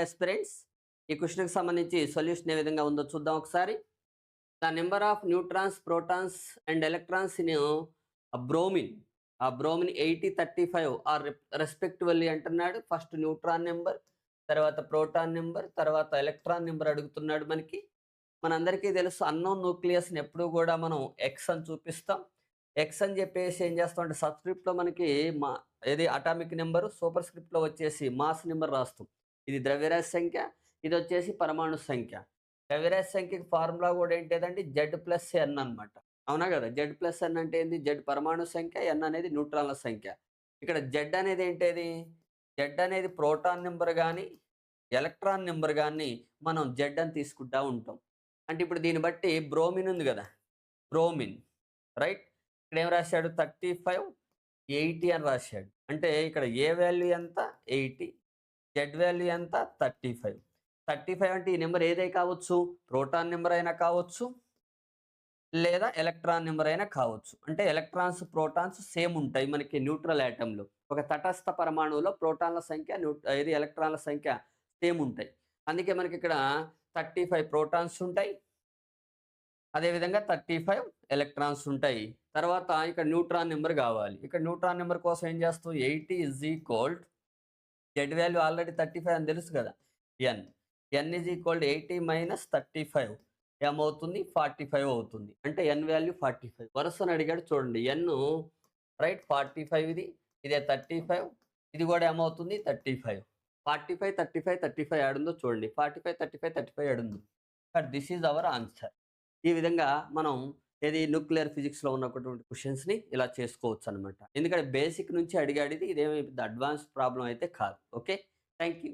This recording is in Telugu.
ఆస్పిరెంట్స్. ఈ క్వశ్చన్కి సంబంధించి సొల్యూషన్ ఏ విధంగా ఉందో చూద్దాం ఒకసారి. The number of neutrons, protons and electrons in bromine. ఆ బ్రోమిన్ 80, 35 ఆర్ రెస్పెక్టివ్లీ అంటున్నాడు. ఫస్ట్ న్యూట్రాన్ నెంబర్, తర్వాత ప్రోటాన్ నెంబర్, తర్వాత ఎలక్ట్రాన్ నెంబర్ అడుగుతున్నాడు మనకి. మనందరికీ తెలుసు అన్నోన్ న్యూక్లియస్ని ఎప్పుడు కూడా మనం ఎక్స్ అని చూపిస్తాం. ఎక్స్ అని చెప్పేసి ఏం చేస్తాం అంటే సబ్స్క్రిప్ట్లో మనకి ఏది అటామిక్ నెంబరు, సూపర్ స్క్రిప్ట్లో వచ్చేసి మాస్ నెంబర్ రాస్తాం. ఇది ద్రవ్యరాశి సంఖ్య, ఇది వచ్చేసి పరమాణు సంఖ్య. ద్రవ్యరాశి సంఖ్యకి ఫార్ములా కూడా ఏంటిదంటే Z+N అనమాట. అవునా కదా? Z+N అంటే ఏంది? Z పరమాణు సంఖ్య, N అనేది న్యూట్రాన్ల సంఖ్య. ఇక్కడ Z అనేది ఏంటిది? Z అనేది ప్రోటాన్ నెంబర్ కానీ ఎలక్ట్రాన్ నెంబర్ కానీ మనం Z అని తీసుకుంటా ఉంటాం. అంటే ఇప్పుడు దీన్ని బట్టి బ్రోమిన్ ఉంది కదా, బ్రోమిన్ రైట్. ఇక్కడ ఏం రాశాడు? 35, 80 అని రాశాడు. అంటే ఇక్కడ ఏ వాల్యూ ఎంత? 80. Z వాల్యూ ఎంత? 35. 35 అంటే ఈ నెంబర్ ఏదై కావచ్చు, ప్రోటాన్ నెంబర్ అయినా కావచ్చు లేదా ఎలక్ట్రాన్ నెంబర్ అయినా కావచ్చు. అంటే ఎలక్ట్రాన్స్ ప్రోటాన్స్ సేమ్ ఉంటాయి మనకి న్యూట్రల్ యాటంలో. ఒక తటస్థ పరమాణువులో ప్రోటాన్ల సంఖ్య ఇది ఎలక్ట్రాన్ల సంఖ్య సేమ్ ఉంటాయి. అందుకే మనకి ఇక్కడ 35 ప్రోటాన్స్ ఉంటాయి, అదేవిధంగా 35 ఎలక్ట్రాన్స్ ఉంటాయి. తర్వాత ఇక్కడ న్యూట్రాన్ నెంబర్ కావాలి. ఇక్కడ న్యూట్రాన్ నెంబర్ కోసం ఏం చేస్తాం? 80 = Z వాల్యూ ఆల్రెడీ 35 అని తెలుసు కదా, N. N = 80 - 35 ఏమవుతుంది? 45 అవుతుంది. అంటే N వాల్యూ 45. వరుసను అడిగాడు చూడండి. N రైట్ 45, ఇదే 35, ఇది కూడా ఏమవుతుంది? 35. 45, 35, 35 ఆడుందో చూడండి. 45, 35, 35 ఆడుంది. But this is our answer. ఈ విధంగా మనం ఏది న్యూక్లియర్ ఫిజిక్స్లో ఉన్నటువంటి క్వశ్చన్స్ని ఇలా చేసుకోవచ్చు అనమాట. ఎందుకంటే బేసిక్ నుంచి అడిగాడు, ఇదేమి అడ్వాన్స్ ప్రాబ్లం అయితే కాదు. Okay, thank you.